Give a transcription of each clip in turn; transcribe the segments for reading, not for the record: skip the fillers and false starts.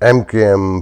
MKM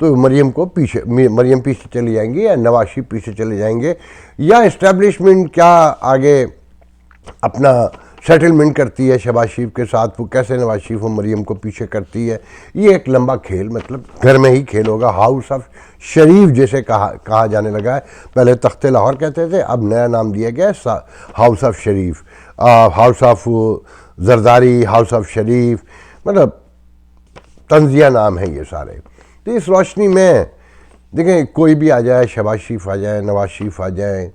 تو مریم پیچھے چلی جائیں گی یا نواز شریف پیچھے چلے جائیں گے یا اسٹیبلشمنٹ کیا آگے اپنا سیٹلمنٹ کرتی ہے شہباز شریف کے ساتھ، وہ کیسے نواز شریف و مریم کو پیچھے کرتی ہے. یہ ایک لمبا کھیل مطلب گھر میں ہی کھیل ہوگا. ہاؤس آف شریف جیسے کہا جانے لگا ہے. پہلے تخت لاہور کہتے تھے، اب نیا نام دیا گیا ہے house of Sharif, house of Zardari, house of Sharif, مطلب طنزیہ نام ہے یہ سارے. تو اس روشنی میں دیکھیں کوئی بھی آ جائے، شہباز شریف آ جائے، نواز شریف آ جائیں،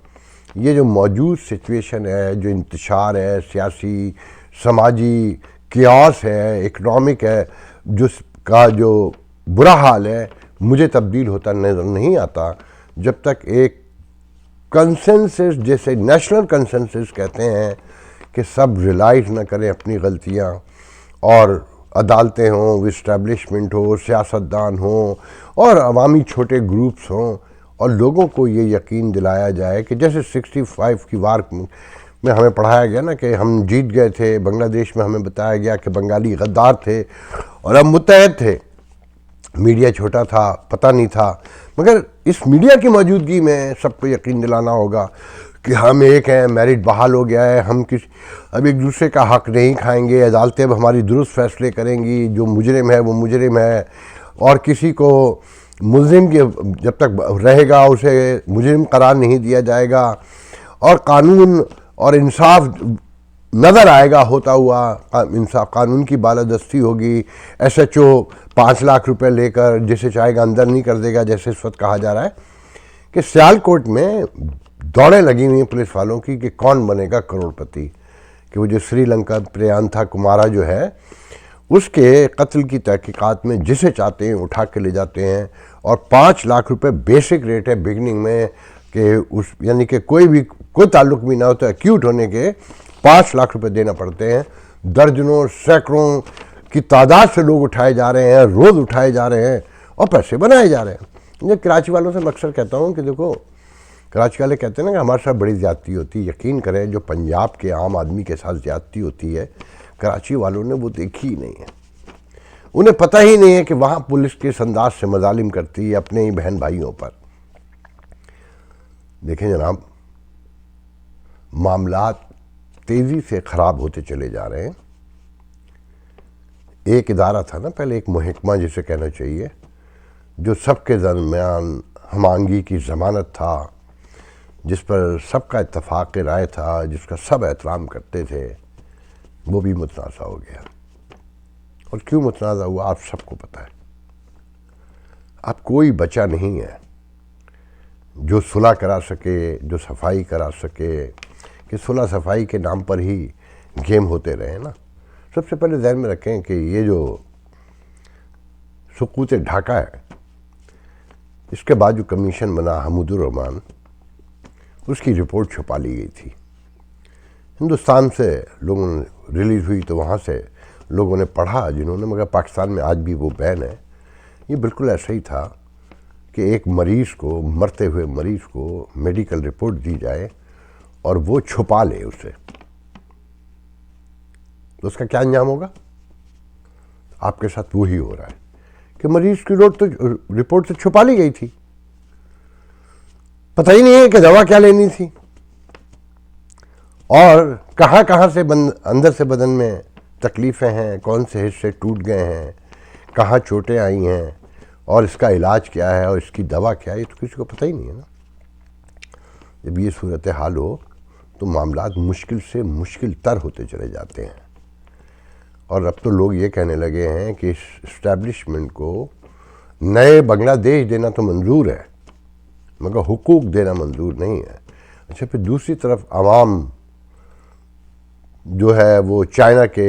یہ جو موجود سچویشن ہے، جو انتشار ہے، سیاسی سماجی کیاس ہے، اکنامک ہے، جس کا جو برا حال ہے، مجھے تبدیل ہوتا نظر نہیں آتا جب تک ایک کنسنسس جیسے نیشنل کنسنسس کہتے ہیں کہ سب ریلائز نہ کریں اپنی غلطیاں، اور عدالتیں ہوں، اسٹیبلشمنٹ ہو، سیاستدان ہوں، اور عوامی چھوٹے گروپس ہوں، اور لوگوں کو یہ یقین دلایا جائے کہ جیسے 65 کی وار میں ہمیں پڑھایا گیا نا کہ ہم جیت گئے تھے، بنگلہ دیش میں ہمیں بتایا گیا کہ بنگالی غدار تھے اور ہم متحد تھے. میڈیا چھوٹا تھا، پتہ نہیں تھا، مگر اس میڈیا کی موجودگی میں سب کو یقین دلانا ہوگا کہ ہم ایک ہیں، میرٹ بحال ہو گیا ہے، ہم اب ایک دوسرے کا حق نہیں کھائیں گے، عدالتیں اب ہماری درست فیصلے کریں گی، جو مجرم ہے وہ مجرم ہے، اور کسی کو ملزم کے جب تک رہے گا اسے مجرم قرار نہیں دیا جائے گا، اور قانون اور انصاف نظر آئے گا ہوتا ہوا، انصاف قانون کی بالادستی ہوگی. ایس ایچ او 5 لاکھ روپے لے کر جسے چاہے گا اندر نہیں کر دے گا، جیسے اس وقت کہا جا رہا ہے کہ سیال کوٹ میں دوڑیں لگی ہوئی ہیں پولیس والوں کی کہ کون بنے گا کروڑ پتی. کہ وہ جو سری لنکا پریانتھا کمارا جو ہے اس کے قتل کی تحقیقات میں جسے چاہتے ہیں اٹھا کے لے جاتے ہیں، اور 5 لاکھ روپے بیسک ریٹ ہے بگننگ میں، کہ یعنی کہ کوئی تعلق بھی نہ ہوتا، ایکیوٹ ہونے کے 5 لاکھ روپے دینا پڑتے ہیں. درجنوں سینکڑوں کی تعداد سے لوگ اٹھائے جا رہے ہیں، روز اٹھائے جا رہے ہیں اور پیسے بنائے جا رہے ہیں. یہ کراچی والوں سے میں اکثر کہتا ہوں کہ دیکھو، کراچی والے کہتے ہیں نا کہ ہمارے ساتھ بڑی زیادتی ہوتی ہے. یقین کریں جو پنجاب کے عام آدمی کے ساتھ زیادتی ہوتی ہے، کراچی والوں نے وہ دیکھی ہی نہیں ہے. انہیں پتہ ہی نہیں ہے کہ وہاں پولیس کس انداز سے مظالم کرتی ہے اپنے ہی بہن بھائیوں پر. دیکھیں جناب، معاملات تیزی سے خراب ہوتے چلے جا رہے ہیں. ایک ادارہ تھا نا پہلے، ایک محکمہ جسے کہنا چاہیے، جو سب کے درمیان ہم آہنگی کی ضمانت تھا، جس پر سب کا اتفاق رائے تھا، جس کا سب احترام کرتے تھے، وہ بھی متنازع ہو گیا. اور کیوں متنازع ہوا آپ سب کو پتہ ہے. اب کوئی بچہ نہیں ہے جو صلح کرا سکے، جو صفائی کرا سکے، کہ صلح صفائی کے نام پر ہی گیم ہوتے رہے نا. سب سے پہلے ذہن میں رکھیں کہ یہ جو سقوط ڈھاکہ ہے، اس کے بعد جو کمیشن بنا حمود الرحمن، اس کی رپورٹ چھپا لی گئی تھی. ہندوستان سے لوگوں نے ریلیز ہوئی تو وہاں سے لوگوں نے پڑھا جنہوں نے، مگر پاکستان میں آج بھی وہ بین ہے. یہ بالکل ایسا ہی تھا کہ ایک مریض کو، مرتے ہوئے مریض کو میڈیکل رپورٹ دی جائے اور وہ چھپا لے اسے، تو اس کا کیا انجام ہوگا؟ آپ کے ساتھ وہی ہو رہا ہے کہ مریض کی رپورٹ تو چھپا لی گئی تھی، پتہ ہی نہیں ہے کہ دوا کیا لینی تھی، اور کہاں کہاں سے اندر سے بدن میں تکلیفیں ہیں، کون سے حصے ٹوٹ گئے ہیں، کہاں چوٹیں آئی ہیں، اور اس کا علاج کیا ہے اور اس کی دوا کیا ہے، یہ تو کسی کو پتہ ہی نہیں ہے نا. جب یہ صورتحال ہو تو معاملات مشکل سے مشکل تر ہوتے چلے جاتے ہیں. اور اب تو لوگ یہ کہنے لگے ہیں کہ اس اسٹیبلشمنٹ کو نئے بنگلہ دیش دینا تو منظور ہے مگر حقوق دینا منظور نہیں ہے. اچھا، پھر دوسری طرف عوام جو ہے وہ چائنا کے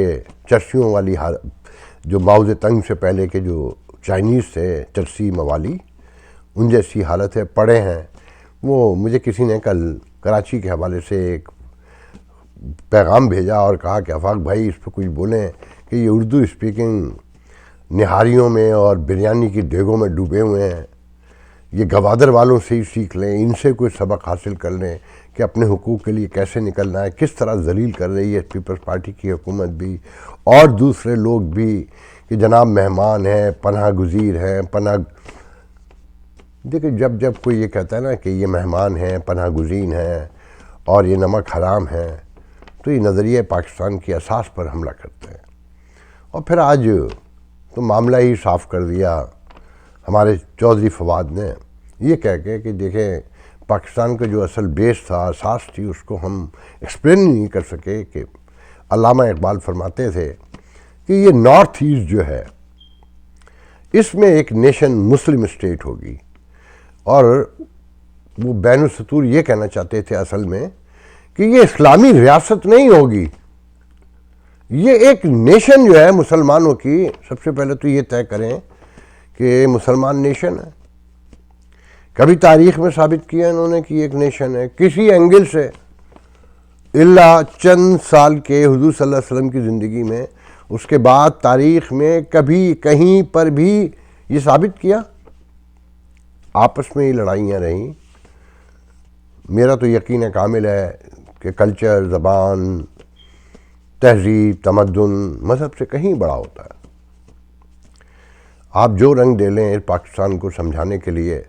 چرسیوں والی جو ماؤ تنگ سے پہلے کے جو چائنیز تھے چرسی موالی، ان جیسی حالت ہے، پڑے ہیں. وہ مجھے کسی نے کل کراچی کے حوالے سے ایک پیغام بھیجا اور کہا کہ آفاق بھائی اس پہ کچھ بولیں کہ یہ اردو اسپیکنگ نہاریوں میں اور بریانی کی دیگوں میں ڈوبے ہوئے ہیں، یہ گوادر والوں سے ہی سیکھ لیں، ان سے کوئی سبق حاصل کر لیں کہ اپنے حقوق کے لیے کیسے نکلنا ہے. کس طرح ذلیل کر رہی ہے پیپلز پارٹی کی حکومت بھی اور دوسرے لوگ بھی کہ جناب مہمان ہیں، پناہ گزیر ہیں، پناہ دیکھیں جب جب کوئی یہ کہتا ہے نا کہ یہ مہمان ہیں، پناہ گزین ہیں اور یہ نمک حرام ہے، تو یہ نظریہ پاکستان کی اساس پر حملہ کرتے ہیں. اور پھر آج تو معاملہ ہی صاف کر دیا ہمارے چودھری فواد نے یہ کہہ کے کہ دیکھیں پاکستان کا جو اصل بیس تھا، اساس تھی، اس کو ہم ایکسپلین نہیں کر سکے. کہ علامہ اقبال فرماتے تھے کہ یہ نارتھ ایسٹ جو ہے اس میں ایک نیشن مسلم اسٹیٹ ہوگی، اور وہ بین السطور یہ کہنا چاہتے تھے اصل میں کہ یہ اسلامی ریاست نہیں ہوگی، یہ ایک نیشن جو ہے مسلمانوں کی. سب سے پہلے تو یہ طے کریں کہ مسلمان نیشن ہے. کبھی تاریخ میں ثابت کیا انہوں نے کہ ایک نیشن ہے کسی اینگل سے، الا چند سال کے حضور صلی اللہ علیہ وسلم کی زندگی میں. اس کے بعد تاریخ میں کبھی کہیں پر بھی یہ ثابت کیا؟ آپس میں ہی لڑائیاں رہیں. میرا تو یقین کامل ہے کہ کلچر، زبان، تہذیب، تمدن مذہب سے کہیں بڑا ہوتا ہے. آپ جو رنگ دے لیں پاکستان کو سمجھانے کے لیے،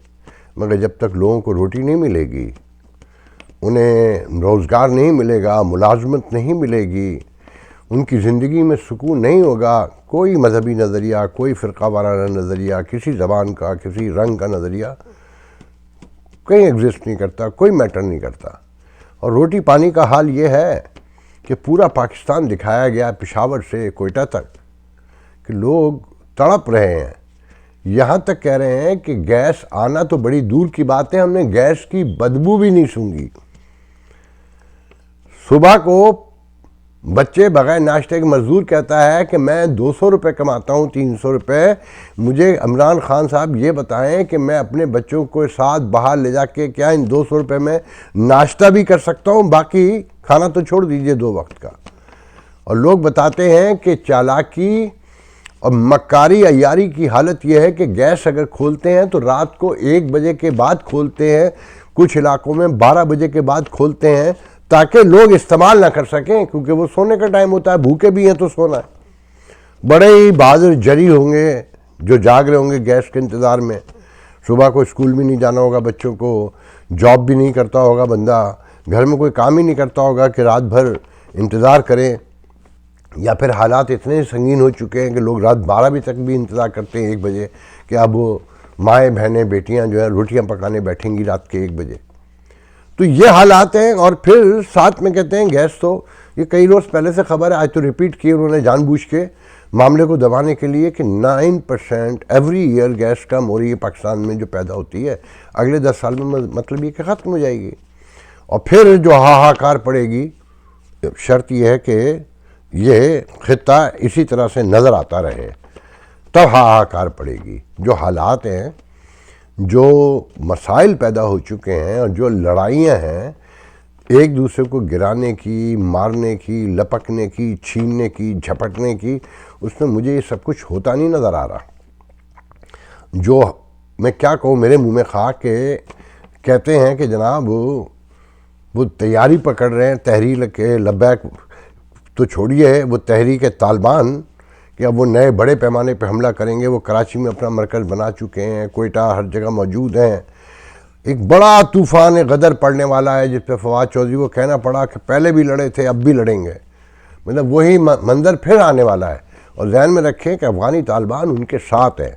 مگر جب تک لوگوں کو روٹی نہیں ملے گی، انہیں روزگار نہیں ملے گا، ملازمت نہیں ملے گی، ان کی زندگی میں سکون نہیں ہوگا، کوئی مذہبی نظریہ، کوئی فرقہ وارانہ نظریہ، کسی زبان کا، کسی رنگ کا نظریہ کہیں ایگزسٹ نہیں کرتا، کوئی میٹر نہیں کرتا. اور روٹی پانی کا حال یہ ہے کہ پورا پاکستان دکھایا گیا پشاور سے کوئٹہ تک کہ لوگ تڑپ رہے ہیں. یہاں تک کہہ رہے ہیں کہ گیس آنا تو بڑی دور کی بات ہے، ہم نے گیس کی بدبو بھی نہیں سونگھی. صبح کو بچے بغیر ناشتے کے مزدور کہتا ہے کہ میں 200 روپے کماتا ہوں، 300 روپے. مجھے عمران خان صاحب یہ بتائیں کہ میں اپنے بچوں کو ساتھ باہر لے جا کے کیا ان 200 روپے میں ناشتہ بھی کر سکتا ہوں؟ باقی کھانا تو چھوڑ دیجئے 2 وقت کا. اور لوگ بتاتے ہیں کہ چالاکی اور مکاری عیاری کی حالت یہ ہے کہ گیس اگر کھولتے ہیں تو رات کو 1 بجے کے بعد کھولتے ہیں، کچھ علاقوں میں 12 بجے کے بعد کھولتے ہیں تاکہ لوگ استعمال نہ کر سکیں، کیونکہ وہ سونے کا ٹائم ہوتا ہے، بھوکے بھی ہیں تو سونا ہے. بڑے ہی بہادر جری ہوں گے جو جاگ رہے ہوں گے گیس کے انتظار میں. صبح کو اسکول بھی نہیں جانا ہوگا بچوں کو، جاب بھی نہیں کرتا ہوگا بندہ، گھر میں کوئی کام ہی نہیں کرتا ہوگا کہ رات بھر انتظار کریں. یا پھر حالات اتنے سنگین ہو چکے ہیں کہ لوگ رات 12 بجے تک بھی انتظار کرتے ہیں 1 بجے کہ اب وہ مائیں بہنیں بیٹیاں جو ہیں روٹیاں پکانے بیٹھیں گی رات کے 1 بجے. تو یہ حالات ہیں. اور پھر ساتھ میں کہتے ہیں گیس تو یہ کئی روز پہلے سے خبر ہے، آج تو ریپیٹ کی انہوں نے جان بوجھ کے معاملے کو دبانے کے لیے کہ 9% ایوری ایئر گیس کم ہو رہی ہے پاکستان میں جو پیدا ہوتی ہے، اگلے 10 سال میں مطلب یہ کہ ختم ہو جائے گی. اور پھر جو ہاہاکار پڑے گی، شرط یہ ہے کہ یہ خطہ اسی طرح سے نظر آتا رہے تب ہاہاکار پڑے گی. جو حالات ہیں، جو مسائل پیدا ہو چکے ہیں اور جو لڑائیاں ہیں ایک دوسرے کو گرانے کی، مارنے کی، لپکنے کی، چھیننے کی، جھپٹنے کی، اس میں مجھے یہ سب کچھ ہوتا نہیں نظر آ رہا. جو میں کیا کہوں، میرے منہ میں خاک کے کہتے ہیں کہ جناب وہ تیاری پکڑ رہے ہیں تحریک کے لبیک تو چھوڑیے، وہ تحریک طالبان کہ اب وہ نئے بڑے پیمانے پہ حملہ کریں گے. وہ کراچی میں اپنا مرکز بنا چکے ہیں، کوئٹہ ہر جگہ موجود ہیں. ایک بڑا طوفان غدر پڑنے والا ہے جس پہ فواد چودھری کو کہنا پڑا کہ پہلے بھی لڑے تھے اب بھی لڑیں گے. مطلب وہی منظر پھر آنے والا ہے. اور ذہن میں رکھیں کہ افغانی طالبان ان کے ساتھ ہیں،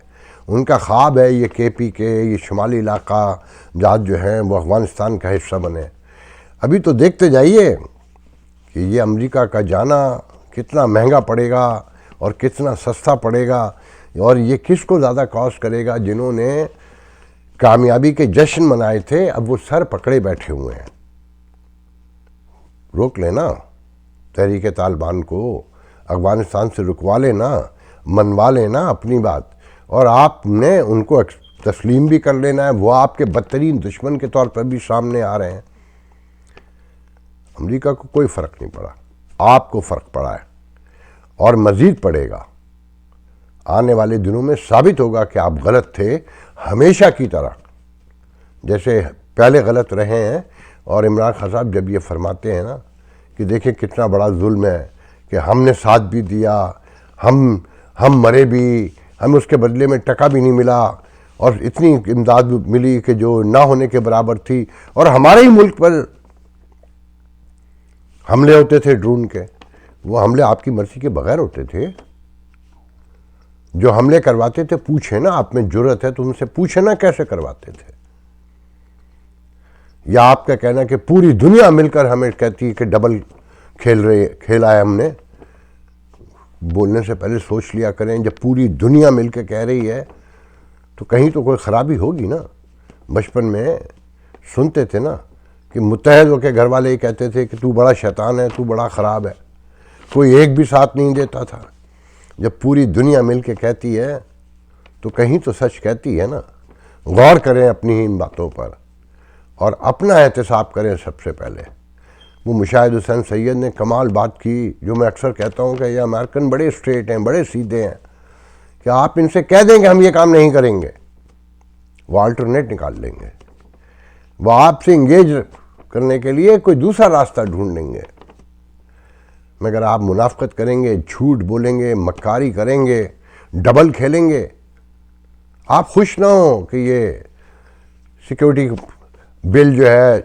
ان کا خواب ہے یہ KP کے یہ شمالی علاقہ جات جو ہیں وہ افغانستان کا حصہ بنے. ابھی تو دیکھتے جائیے کہ یہ امریکہ کا جانا کتنا مہنگا پڑے گا اور کتنا سستا پڑے گا، اور یہ کس کو زیادہ کاسٹ کرے گا؟ جنہوں نے کامیابی کے جشن منائے تھے اب وہ سر پکڑے بیٹھے ہوئے ہیں. روک لینا تحریک طالبان کو، افغانستان سے رکوا لینا، منوا لینا اپنی بات، اور آپ نے ان کو تسلیم بھی کر لینا ہے. وہ آپ کے بدترین دشمن کے طور پر بھی سامنے آ رہے ہیں. امریکہ کو کوئی فرق نہیں پڑا، آپ کو فرق پڑا ہے اور مزید پڑے گا. آنے والے دنوں میں ثابت ہوگا کہ آپ غلط تھے ہمیشہ کی طرح جیسے پہلے غلط رہے ہیں. اور عمران خان صاحب جب یہ فرماتے ہیں نا کہ دیکھیں کتنا بڑا ظلم ہے کہ ہم نے ساتھ بھی دیا، ہم مرے بھی، ہم اس کے بدلے میں ٹکا بھی نہیں ملا، اور اتنی امداد ملی کہ جو نہ ہونے کے برابر تھی، اور ہمارے ہی ملک پر حملے ہوتے تھے ڈرون کے. وہ حملے آپ کی مرضی کے بغیر ہوتے تھے. جو حملے کرواتے تھے پوچھیں نا، آپ میں جرأت ہے تو ان سے پوچھیں نا کیسے کرواتے تھے. یا آپ کا کہنا کہ پوری دنیا مل کر ہمیں کہتی ہے کہ ڈبل کھیلا ہے ہم نے. بولنے سے پہلے سوچ لیا کریں، جب پوری دنیا مل کے کہہ رہی ہے تو کہیں تو کوئی خرابی ہوگی نا. بچپن میں سنتے تھے نا کہ متحد ہو کے گھر والے ہی کہتے تھے کہ تو بڑا شیطان ہے، تو بڑا خراب ہے. کوئی ایک بھی ساتھ نہیں دیتا تھا. جب پوری دنیا مل کے کہتی ہے تو کہیں تو سچ کہتی ہے نا. غور کریں اپنی ان باتوں پر اور اپنا احتساب کریں. سب سے پہلے وہ مشاہد حسین سید نے کمال بات کی، جو میں اکثر کہتا ہوں کہ یہ امریکن بڑے اسٹریٹ ہیں، بڑے سیدھے ہیں، کہ آپ ان سے کہہ دیں کہ ہم یہ کام نہیں کریں گے، وہ آلٹرنیٹ نکال لیں گے. وہ آپ سے انگیج کرنے کے لیے کوئی دوسرا راستہ ڈھونڈ لیں گے. مگر آپ منافقت کریں گے، جھوٹ بولیں گے، مکاری کریں گے، ڈبل کھیلیں گے. آپ خوش نہ ہوں کہ یہ سیکیورٹی بل جو ہے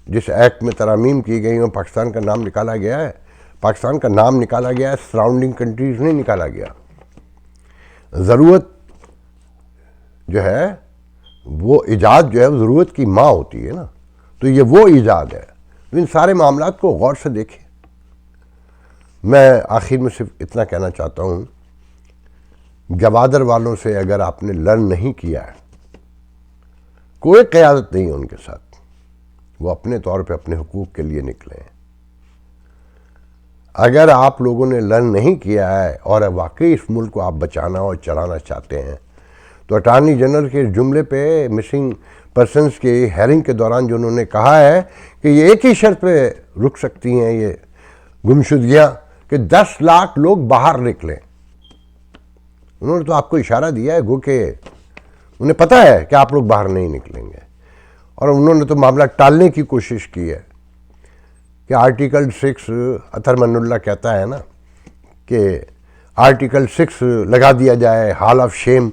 جس ایکٹ میں ترامیم کی گئی ہیں پاکستان کا نام نکالا گیا ہے. پاکستان کا نام نکالا گیا ہے، سراؤنڈنگ کنٹریز نہیں نکالا گیا. ضرورت جو ہے وہ ایجاد جو ہے وہ ضرورت کی ماں ہوتی ہے نا. تو یہ وہ ایجاد ہے. ان سارے معاملات کو غور سے دیکھیں. میں آخر میں صرف اتنا کہنا چاہتا ہوں، گوادر والوں سے اگر آپ نے لرن نہیں کیا ہے، کوئی قیادت نہیں ہے ان کے ساتھ. وہ اپنے طور پہ اپنے حقوق کے لیے نکلے ہیں. اگر آپ لوگوں نے لرن نہیں کیا ہے اور واقعی اس ملک کو آپ بچانا اور چلانا چاہتے ہیں تو اٹارنی جنرل کے جملے پہ مسنگ پرسنز کی ہیئرنگ کے دوران جو انہوں نے کہا ہے کہ یہ ایک ہی شرط پہ رک سکتی ہیں یہ گمشدگیاں کہ 10 لاکھ لوگ باہر نکلیں. انہوں نے تو آپ کو اشارہ دیا ہے، گو کہ انہیں پتہ ہے کہ آپ لوگ باہر نہیں نکلیں گے. اور انہوں نے تو معاملہ ٹالنے کی کوشش کی ہے کہ آرٹیکل 6 اطہر من اللہ کہتا ہے نا کہ آرٹیکل 6 لگا دیا جائے، ہال آف شیم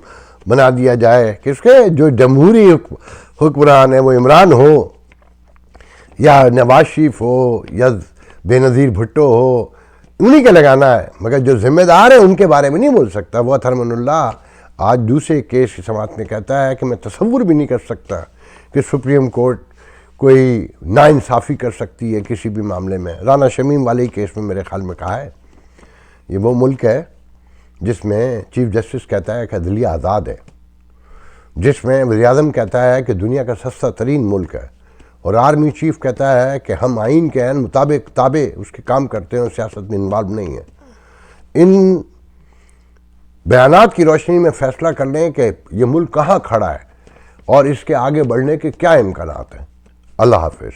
بنا دیا جائے. کس کے؟ جو جمہوری حکمران ہے، وہ عمران ہو یا نواز شریف ہو یا بے نظیر بھٹو ہو، انہی کے لگانا ہے. مگر جو ذمہ دار ہیں ان کے بارے میں نہیں بول سکتا. وہ اطہر من اللہ آج دوسرے کیس کی سماعت میں کہتا ہے کہ میں تصور بھی نہیں کر سکتا کہ سپریم کورٹ کوئی ناانصافی کر سکتی ہے کسی بھی معاملے میں. رانا شمیم والے کیس میں میرے خیال میں کہا ہے. یہ وہ ملک ہے جس میں چیف جسٹس کہتا ہے کہ عدلیہ آزاد ہے، جس میں وزیر اعظم کہتا ہے کہ دنیا کا سستا ترین ملک ہے، اور آرمی چیف کہتا ہے کہ ہم آئین کے عین مطابق تابع اس کے کام کرتے ہیں اور سیاست میں انوالو نہیں ہیں. ان بیانات کی روشنی میں فیصلہ کر لیں کہ یہ ملک کہاں کھڑا ہے اور اس کے آگے بڑھنے کے کیا امکانات ہیں. اللہ حافظ.